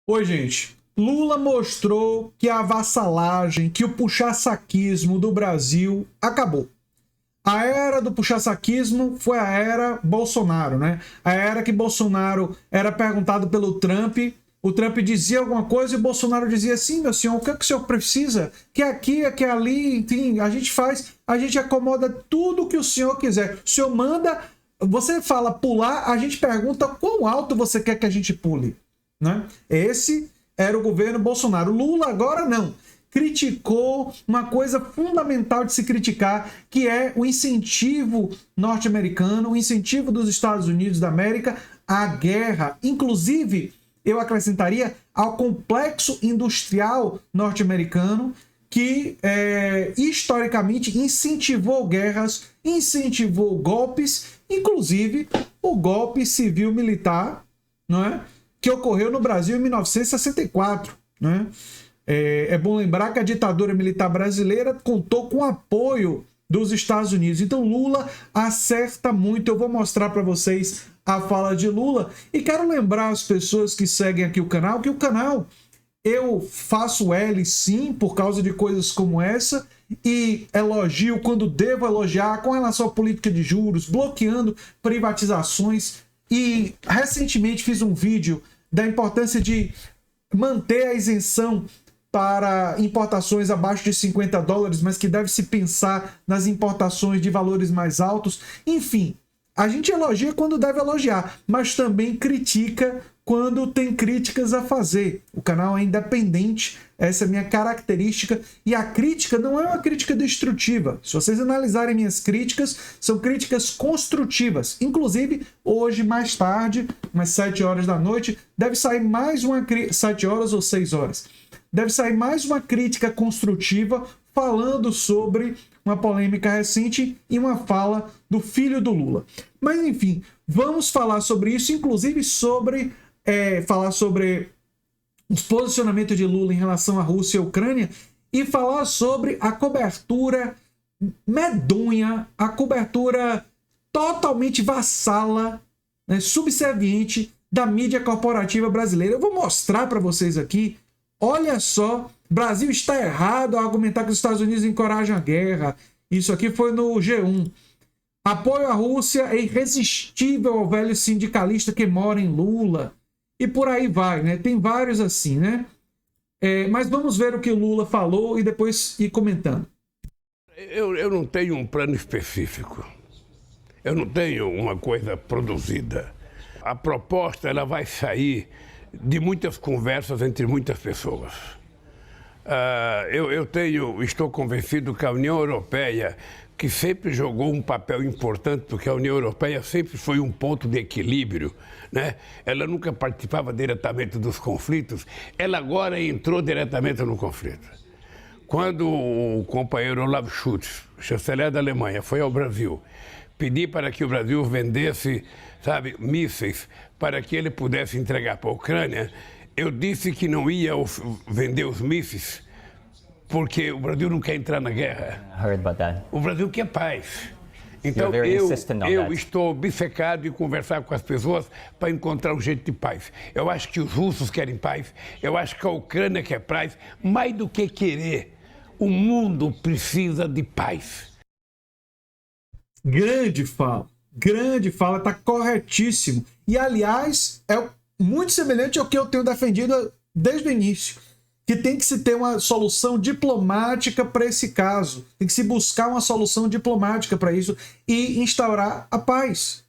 Oi, gente. Lula mostrou que a avassalagem, que o puxa-saquismo do Brasil acabou. A era do puxa-saquismo foi a era Bolsonaro, né? A era que Bolsonaro era perguntado pelo Trump, o Trump dizia alguma coisa e o Bolsonaro dizia assim, meu senhor, o que é que o senhor precisa? Que aqui, que ali, enfim, a gente faz, a gente acomoda tudo que o senhor quiser. O senhor manda, você fala pular, a gente pergunta quão alto você quer que a gente pule, né? Esse era o governo Bolsonaro. Lula agora não. Criticou uma coisa fundamental de se criticar, que é o incentivo norte-americano, o incentivo dos Estados Unidos da América à guerra. Inclusive, eu acrescentaria ao complexo industrial norte-americano, que historicamente incentivou guerras, incentivou golpes, inclusive o golpe civil-militar, não é? Que ocorreu no Brasil em 1964. Né? É bom lembrar que a ditadura militar brasileira contou com o apoio dos Estados Unidos. Então Lula acerta muito. Eu vou mostrar para vocês a fala de Lula. E quero lembrar as pessoas que seguem aqui o canal, que o canal eu faço L sim por causa de coisas como essa e elogio quando devo elogiar com relação à política de juros, bloqueando privatizações. E recentemente fiz um vídeo da importância de manter a isenção para importações abaixo de 50 dólares, mas que deve se pensar nas importações de valores mais altos. Enfim, a gente elogia quando deve elogiar, mas também critica quando tem críticas a fazer. O canal é independente, essa é a minha característica, e a crítica não é uma crítica destrutiva. Se vocês analisarem minhas críticas, são críticas construtivas. Inclusive, hoje, mais tarde, umas 7 horas da noite, deve sair mais uma... 7 horas ou 6 horas? Deve sair mais uma crítica construtiva falando sobre uma polêmica recente e uma fala do filho do Lula. Mas, enfim, vamos falar sobre isso, inclusive sobre... falar sobre os posicionamentos de Lula em relação à Rússia e à Ucrânia e falar sobre a cobertura medonha, a cobertura totalmente vassala, né, subserviente da mídia corporativa brasileira. Eu vou mostrar para vocês aqui, olha só, Brasil está errado ao argumentar que os Estados Unidos encorajam a guerra. Isso aqui foi no G1. Apoio à Rússia é irresistível ao velho sindicalista que mora em Lula. E por aí vai, né? Tem vários assim, né? Mas vamos ver o que o Lula falou e depois ir comentando. Eu não tenho um plano específico. Eu não tenho uma coisa produzida. A proposta ela vai sair de muitas conversas entre muitas pessoas. Estou convencido que a União Europeia, que sempre jogou um papel importante, porque a União Europeia sempre foi um ponto de equilíbrio, né? Ela nunca participava diretamente dos conflitos, ela agora entrou diretamente no conflito. Quando o companheiro Olaf Scholz, chanceler da Alemanha, foi ao Brasil, pedir para que o Brasil vendesse, mísseis, para que ele pudesse entregar para a Ucrânia, eu disse que não ia vender os mísseis, porque o Brasil não quer entrar na guerra. O Brasil quer paz. Então eu estou obcecado em conversar com as pessoas para encontrar um jeito de paz. Eu acho que os russos querem paz, eu acho que a Ucrânia quer paz. Mais do que querer, o mundo precisa de paz. Grande fala, está corretíssimo. E, aliás, é muito semelhante ao que eu tenho defendido desde o início, que tem que se ter uma solução diplomática para esse caso, tem que se buscar uma solução diplomática para isso e instaurar a paz.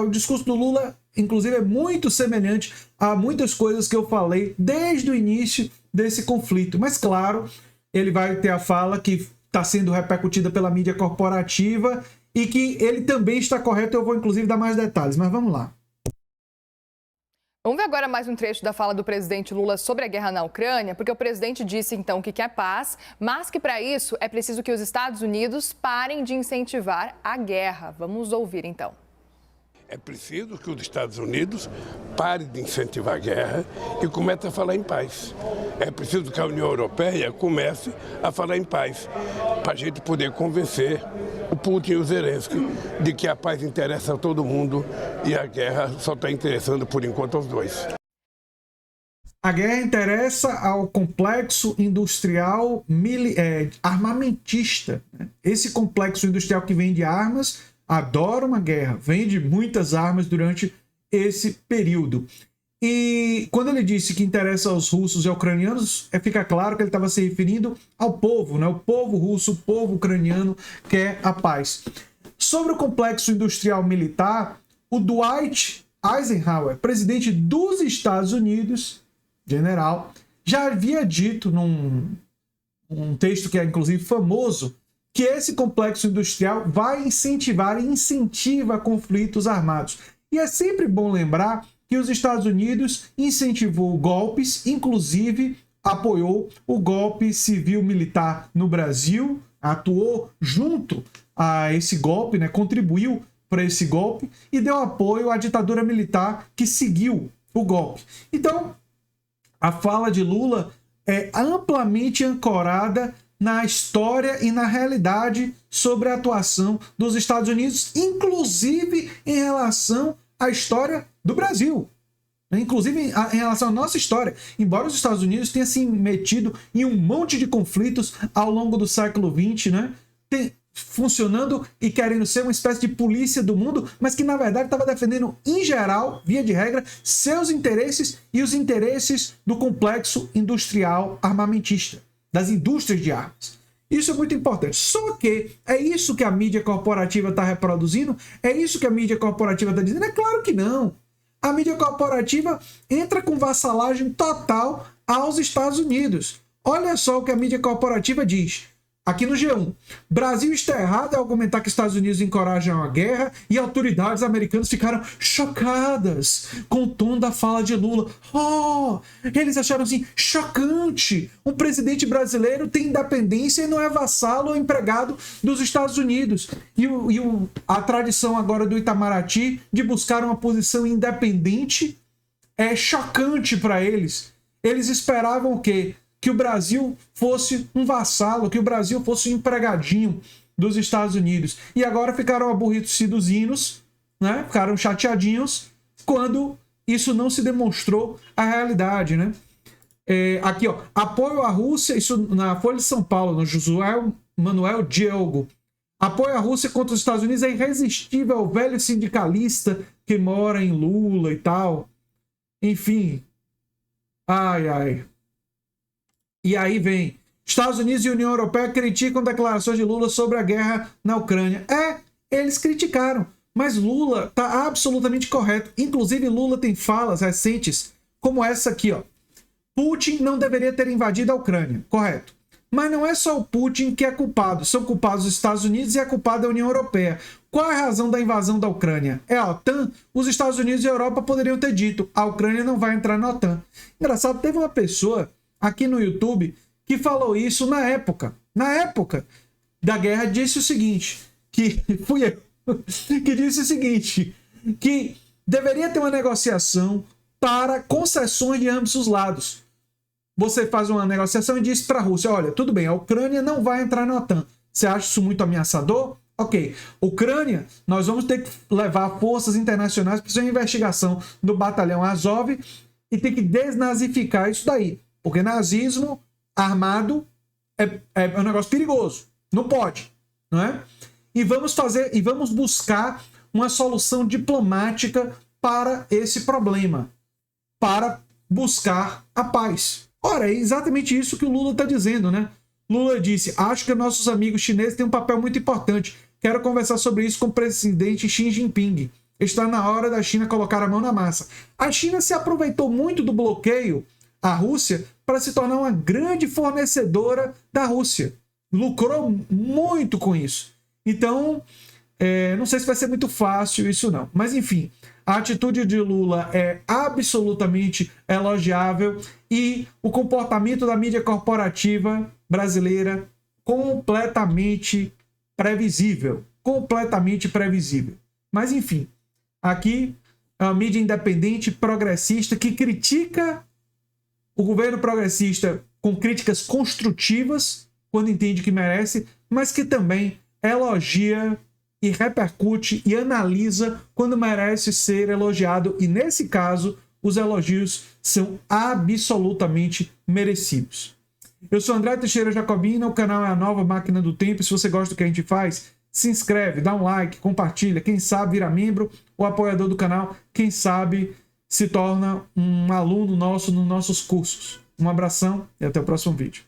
O discurso do Lula, inclusive, é muito semelhante a muitas coisas que eu falei desde o início desse conflito. Mas, claro, ele vai ter a fala que está sendo repercutida pela mídia corporativa e que ele também está correto. Eu vou, inclusive, dar mais detalhes, mas vamos lá. Vamos ver agora mais um trecho da fala do presidente Lula sobre a guerra na Ucrânia, porque o presidente disse então que quer paz, mas que para isso é preciso que os Estados Unidos parem de incentivar a guerra. Vamos ouvir então. É preciso que os Estados Unidos parem de incentivar a guerra e comece a falar em paz. É preciso que a União Europeia comece a falar em paz, para a gente poder convencer o Putin e o Zelensky de que a paz interessa a todo mundo e a guerra só está interessando, por enquanto, aos dois. A guerra interessa ao complexo industrial armamentista. Né? Esse complexo industrial que vende armas adora uma guerra, vende muitas armas durante esse período. E quando ele disse que interessa aos russos e ucranianos, fica claro que ele estava se referindo ao povo, né? O povo russo, o povo ucraniano quer a paz. Sobre o complexo industrial militar, o Dwight Eisenhower, presidente dos Estados Unidos, general, já havia dito num texto que é inclusive famoso, que esse complexo industrial vai incentivar e incentiva conflitos armados. E é sempre bom lembrar que os Estados Unidos incentivou golpes, inclusive apoiou o golpe civil-militar no Brasil, atuou junto a esse golpe, né, contribuiu para esse golpe e deu apoio à ditadura militar que seguiu o golpe. Então, a fala de Lula é amplamente ancorada na história e na realidade sobre a atuação dos Estados Unidos, inclusive em relação à história do Brasil. Inclusive em relação à nossa história. Embora os Estados Unidos tenham se metido em um monte de conflitos ao longo do século XX, né? Funcionando e querendo ser uma espécie de polícia do mundo, mas que na verdade estava defendendo, em geral, via de regra, seus interesses e os interesses do complexo industrial armamentista, das indústrias de armas. Isso é muito importante. Só que é isso que a mídia corporativa está reproduzindo? É isso que a mídia corporativa está dizendo? É claro que não. A mídia corporativa entra com vassalagem total aos Estados Unidos. Olha só o que a mídia corporativa diz. Aqui no G1, Brasil está errado ao argumentar que Estados Unidos encorajam a guerra e autoridades americanas ficaram chocadas com o tom da fala de Lula. Eles acharam assim, chocante. Um presidente brasileiro tem independência e não é vassalo ou empregado dos Estados Unidos. E a tradição agora do Itamaraty de buscar uma posição independente é chocante para eles. Eles esperavam o quê? Que o Brasil fosse um vassalo, que o Brasil fosse um empregadinho dos Estados Unidos. E agora ficaram aborrecidos, né? Ficaram chateadinhos quando isso não se demonstrou a realidade, né? Aqui, ó, apoio à Rússia, isso na Folha de São Paulo, no Josué Manuel Diogo. Apoio à Rússia contra os Estados Unidos é irresistível ao velho sindicalista que mora em Lula e tal. Enfim. Ai. E aí vem, Estados Unidos e União Europeia criticam declarações de Lula sobre a guerra na Ucrânia. Eles criticaram, mas Lula está absolutamente correto. Inclusive, Lula tem falas recentes, como essa aqui, ó. Putin não deveria ter invadido a Ucrânia, correto. Mas não é só o Putin que é culpado, são culpados os Estados Unidos e é culpada a União Europeia. Qual é a razão da invasão da Ucrânia? É a OTAN? Os Estados Unidos e a Europa poderiam ter dito, a Ucrânia não vai entrar na OTAN. Engraçado, teve uma pessoa aqui no YouTube que falou isso na época da guerra, disse o seguinte, que fui eu, que disse o seguinte, que deveria ter uma negociação para concessões de ambos os lados. Você faz uma negociação e diz para a Rússia, olha, tudo bem, a Ucrânia não vai entrar na OTAN. Você acha isso muito ameaçador? Ok. Ucrânia, nós vamos ter que levar forças internacionais para fazer uma investigação do batalhão Azov e ter que desnazificar isso daí. Porque nazismo armado é um negócio perigoso. Não pode, não é? E vamos buscar uma solução diplomática para esse problema, para buscar a paz. Ora, é exatamente isso que o Lula está dizendo, né? Lula disse, acho que nossos amigos chineses têm um papel muito importante. Quero conversar sobre isso com o presidente Xi Jinping. Está na hora da China colocar a mão na massa. A China se aproveitou muito do bloqueio à Rússia para se tornar uma grande fornecedora da Rússia. Lucrou muito com isso. Então, não sei se vai ser muito fácil isso não. Mas, enfim, a atitude de Lula é absolutamente elogiável e o comportamento da mídia corporativa brasileira completamente previsível. Completamente previsível. Mas, enfim, aqui a mídia independente, progressista, que critica o governo progressista com críticas construtivas, quando entende que merece, mas que também elogia e repercute e analisa quando merece ser elogiado. E, nesse caso, os elogios são absolutamente merecidos. Eu sou André Teixeira Jacobina, o canal é a Nova Máquina do Tempo. Se você gosta do que a gente faz, se inscreve, dá um like, compartilha. Quem sabe vira membro ou apoiador do canal. Quem sabe se torna um aluno nosso nos nossos cursos. Um abração e até o próximo vídeo.